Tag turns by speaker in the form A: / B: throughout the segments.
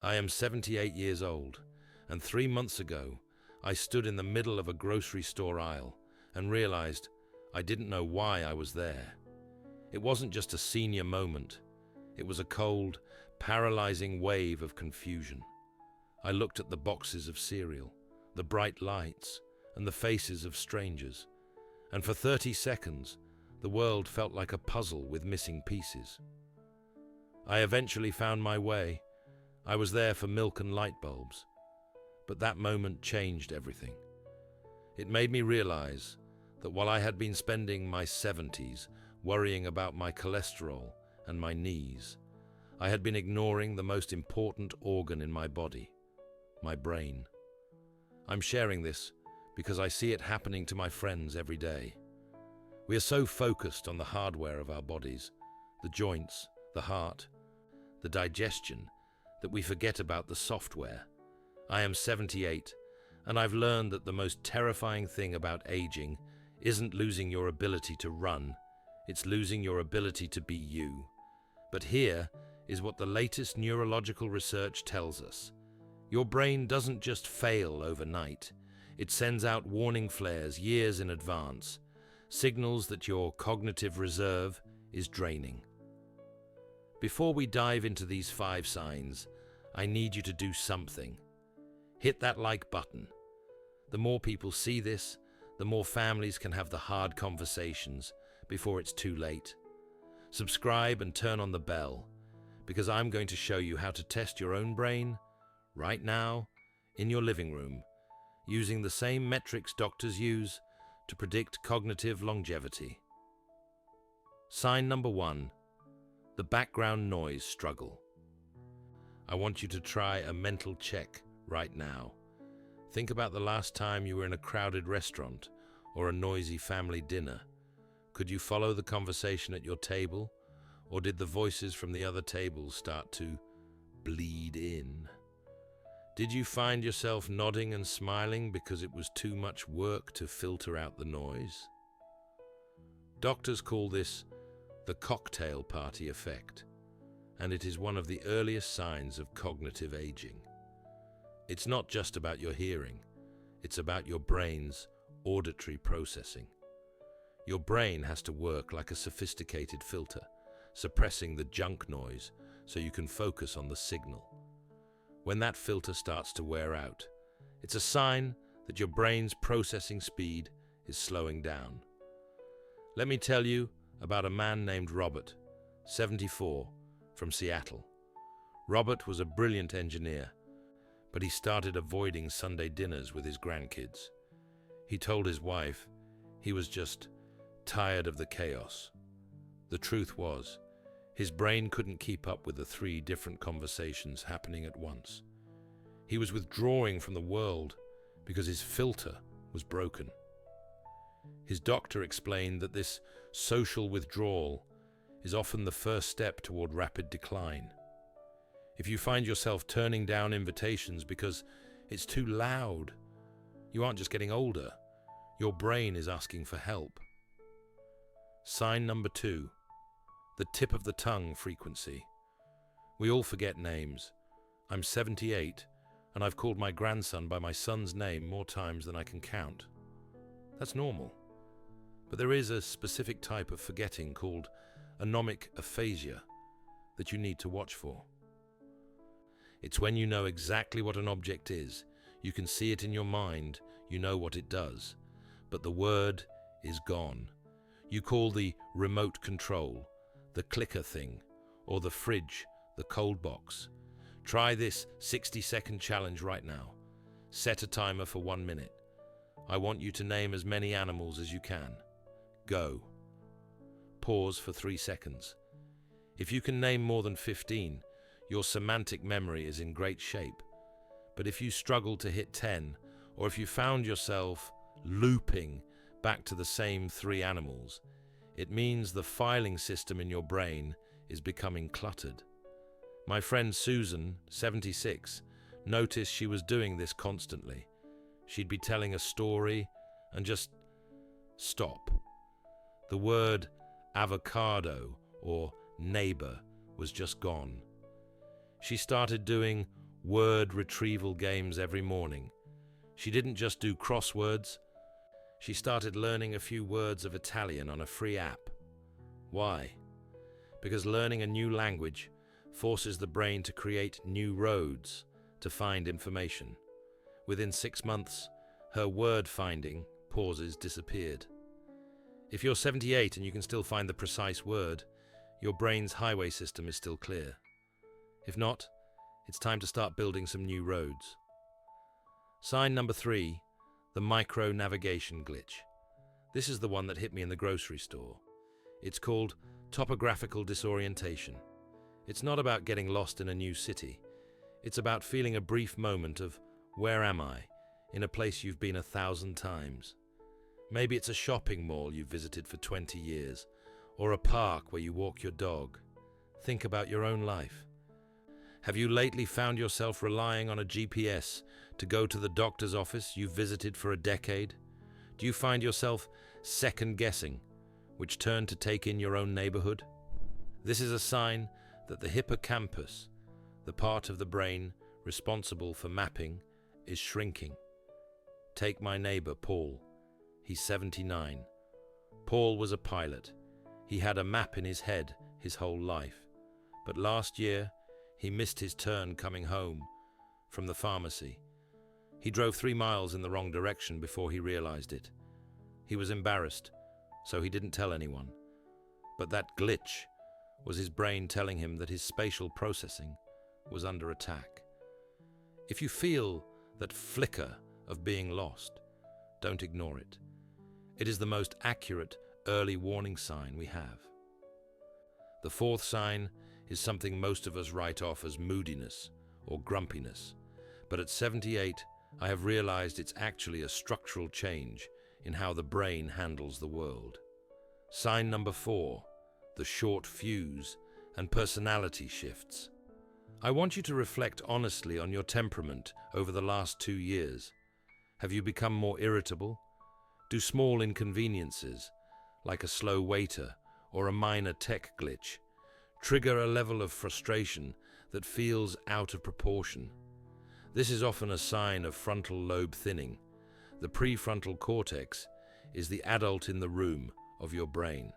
A: I am 78 years old, and 3 months ago, I stood in the middle of a grocery store aisle and realized I didn't know why I was there. It wasn't just a senior moment. It was a cold, paralyzing wave of confusion. I looked at the boxes of cereal, the bright lights, and the faces of strangers, and for 30 seconds, the world felt like a puzzle with missing pieces. I eventually found my way. I was there for milk and light bulbs. But that moment changed everything. It made me realize that while I had been spending my 70s worrying about my cholesterol and my knees, I had been ignoring the most important organ in my body, my brain. I'm sharing this because I see it happening to my friends every day. We are so focused on the hardware of our bodies, the joints, the heart, the digestion, that we forget about the software. I am 78, and I've learned that the most terrifying thing about aging isn't losing your ability to run, it's losing your ability to be you. But here is what the latest neurological research tells us. Your brain doesn't just fail overnight. It sends out warning flares years in advance, signals that your cognitive reserve is draining. Before we dive into these 5 signs, I need you to do something. Hit that like button. The more people see this, the more families can have the hard conversations before it's too late. Subscribe and turn on the bell, because I'm going to show you how to test your own brain right now in your living room, using the same metrics doctors use to predict cognitive longevity. Sign number 1, the background noise struggle. I want you to try a mental check right now. Think about the last time you were in a crowded restaurant or a noisy family dinner. Could you follow the conversation at your table, or did the voices from the other tables start to bleed in? Did you find yourself nodding and smiling because it was too much work to filter out the noise? Doctors call this the cocktail party effect, and it is one of the earliest signs of cognitive aging. It's not just about your hearing, it's about your brain's auditory processing. Your brain has to work like a sophisticated filter, suppressing the junk noise so you can focus on the signal. When that filter starts to wear out, it's a sign that your brain's processing speed is slowing down. Let me tell you about a man named Robert, 74, from Seattle. Robert was a brilliant engineer, but he started avoiding Sunday dinners with his grandkids. He told his wife he was just tired of the chaos. The truth was, his brain couldn't keep up with the 3 different conversations happening at once. He was withdrawing from the world because his filter was broken. His doctor explained that this social withdrawal is often the first step toward rapid decline. If you find yourself turning down invitations because it's too loud, you aren't just getting older, your brain is asking for help. Sign number 2, the tip of the tongue frequency. We all forget names. I'm 78, and I've called my grandson by my son's name more times than I can count. That's normal. But there is a specific type of forgetting called anomic aphasia that you need to watch for. It's when you know exactly what an object is, you can see it in your mind, you know what it does, but the word is gone. You call the remote control, the clicker thing, or the fridge, the cold box. Try this 60-second challenge right now. Set a timer for 1 minute. I want you to name as many animals as you can. Go. Pause for 3 seconds. If you can name more than 15, your semantic memory is in great shape. But if you struggle to hit 10, or if you found yourself looping back to the same 3 animals, it means the filing system in your brain is becoming cluttered. My friend Susan, 76, noticed she was doing this constantly. She'd be telling a story and just stop. The word avocado or neighbor was just gone. She started doing word retrieval games every morning. She didn't just do crosswords, she started learning a few words of Italian on a free app. Why? Because learning a new language forces the brain to create new roads to find information. Within 6 months, her word-finding pauses disappeared. If you're 78 and you can still find the precise word, your brain's highway system is still clear. If not, it's time to start building some new roads. Sign number 3, the micro-navigation glitch. This is the one that hit me in the grocery store. It's called topographical disorientation. It's not about getting lost in a new city. It's about feeling a brief moment of, where am I, in a place you've been 1,000 times. Maybe it's a shopping mall you've visited for 20 years, or a park where you walk your dog. Think about your own life. Have you lately found yourself relying on a GPS to go to the doctor's office you've visited for a decade? Do you find yourself second-guessing which turn to take in your own neighborhood? This is a sign that the hippocampus, the part of the brain responsible for mapping, is shrinking. Take my neighbor, Paul. He's 79. Paul was a pilot. He had a map in his head his whole life. But last year, he missed his turn coming home from the pharmacy. He drove 3 miles in the wrong direction before he realized it. He was embarrassed, so he didn't tell anyone. But that glitch was his brain telling him that his spatial processing was under attack. If you feel that flicker of being lost, don't ignore it. It is the most accurate early warning sign we have. The 4th sign is something most of us write off as moodiness or grumpiness, but at 78, I have realized it's actually a structural change in how the brain handles the world. Sign number 4, the short fuse and personality shifts. I want you to reflect honestly on your temperament over the last 2 years. Have you become more irritable? Do small inconveniences, like a slow waiter or a minor tech glitch, trigger a level of frustration that feels out of proportion? This is often a sign of frontal lobe thinning. The prefrontal cortex is the adult in the room of your brain.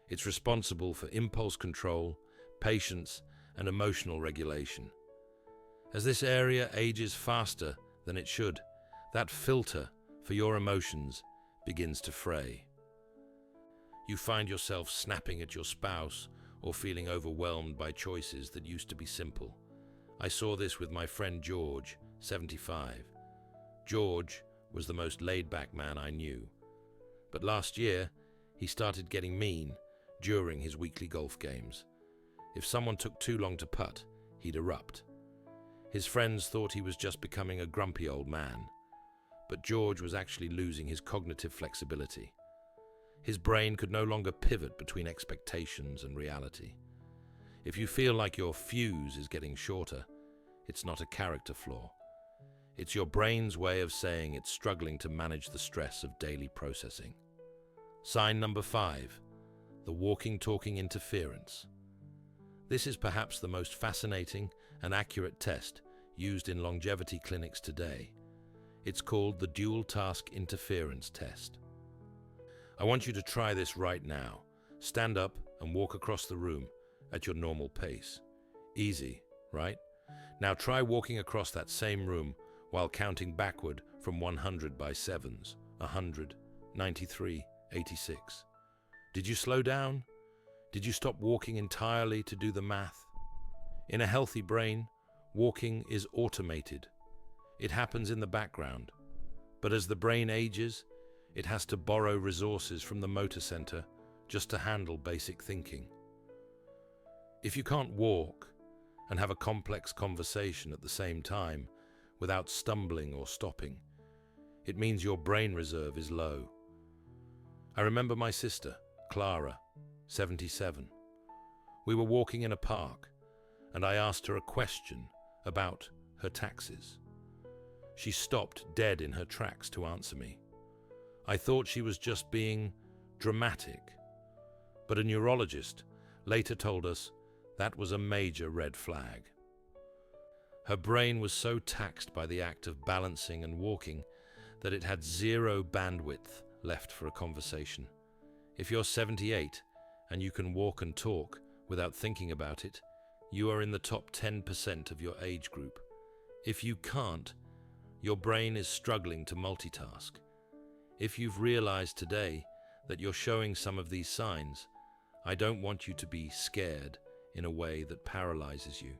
A: It's responsible for impulse control, patience, and emotional regulation. As this area ages faster than it should, that filter for your emotions begins to fray. You find yourself snapping at your spouse or feeling overwhelmed by choices that used to be simple. I saw this with my friend George, 75. George was the most laid-back man I knew. But last year, he started getting mean during his weekly golf games. If someone took too long to putt, he'd erupt. His friends thought he was just becoming a grumpy old man. But George was actually losing his cognitive flexibility. His brain could no longer pivot between expectations and reality. If you feel like your fuse is getting shorter, it's not a character flaw. It's your brain's way of saying it's struggling to manage the stress of daily processing. Sign number 5, the walking-talking interference. This is perhaps the most fascinating and accurate test used in longevity clinics today. It's called the dual task interference test. I want you to try this right now. Stand up and walk across the room at your normal pace. Easy, right? Now try walking across that same room while counting backward from 100 by 7s. 100, 93, 86. Did you slow down? Did you stop walking entirely to do the math? In a healthy brain, walking is automated. It happens in the background. But as the brain ages, it has to borrow resources from the motor center just to handle basic thinking. If you can't walk and have a complex conversation at the same time without stumbling or stopping, it means your brain reserve is low. I remember my sister, Clara, 77. We were walking in a park, and I asked her a question about her taxes. She stopped dead in her tracks to answer me. I thought she was just being dramatic, but a neurologist later told us that was a major red flag. Her brain was so taxed by the act of balancing and walking that it had zero bandwidth left for a conversation. If you're 78 and you can walk and talk without thinking about it, you are in the top 10% of your age group. If you can't, your brain is struggling to multitask. If you've realized today that you're showing some of these signs, I don't want you to be scared in a way that paralyzes you.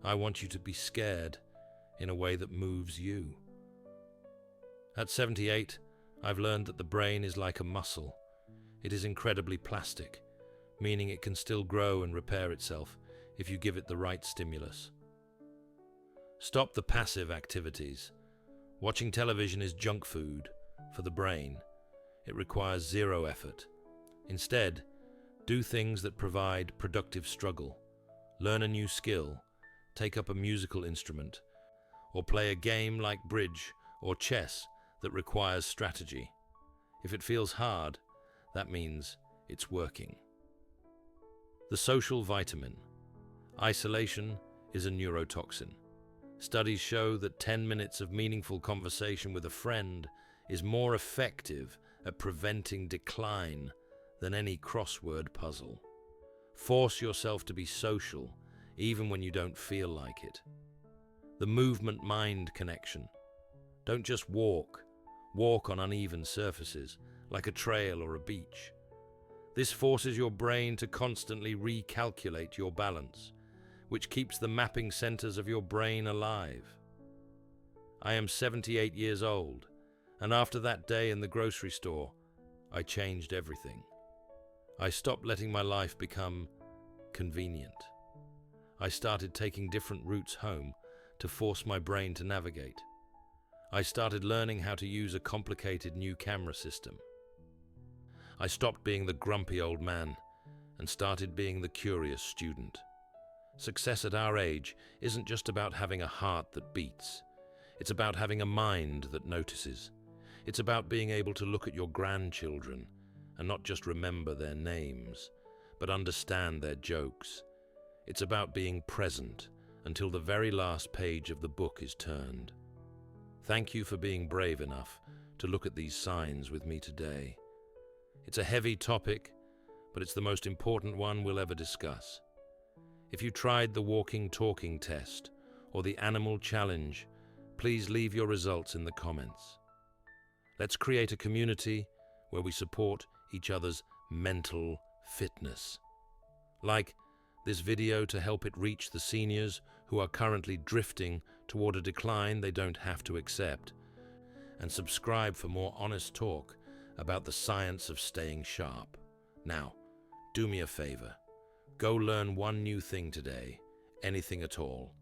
A: I want you to be scared in a way that moves you. At 78, I've learned that the brain is like a muscle. It is incredibly plastic, meaning it can still grow and repair itself if you give it the right stimulus. Stop the passive activities. Watching television is junk food for the brain. It requires zero effort. Instead, do things that provide productive struggle. Learn a new skill, take up a musical instrument, or play a game like bridge or chess that requires strategy. If it feels hard, that means it's working. The social vitamin. Isolation is a neurotoxin. Studies show that 10 minutes of meaningful conversation with a friend is more effective at preventing decline than any crossword puzzle. Force yourself to be social, even when you don't feel like it. The movement-mind connection. Don't just walk. Walk on uneven surfaces, like a trail or a beach. This forces your brain to constantly recalculate your balance, which keeps the mapping centers of your brain alive. I am 78 years old, and after that day in the grocery store, I changed everything. I stopped letting my life become convenient. I started taking different routes home to force my brain to navigate. I started learning how to use a complicated new camera system. I stopped being the grumpy old man and started being the curious student. Success at our age isn't just about having a heart that beats. It's about having a mind that notices. It's about being able to look at your grandchildren and not just remember their names, but understand their jokes. It's about being present until the very last page of the book is turned. Thank you for being brave enough to look at these signs with me today. It's a heavy topic, but it's the most important one we'll ever discuss. If you tried the walking talking test or the animal challenge, please leave your results in the comments. Let's create a community where we support each other's mental fitness. Like this video to help it reach the seniors who are currently drifting toward a decline they don't have to accept. And subscribe for more honest talk about the science of staying sharp. Now, do me a favor. Go learn one new thing today, anything at all,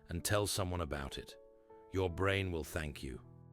A: and tell someone about it. Your brain will thank you.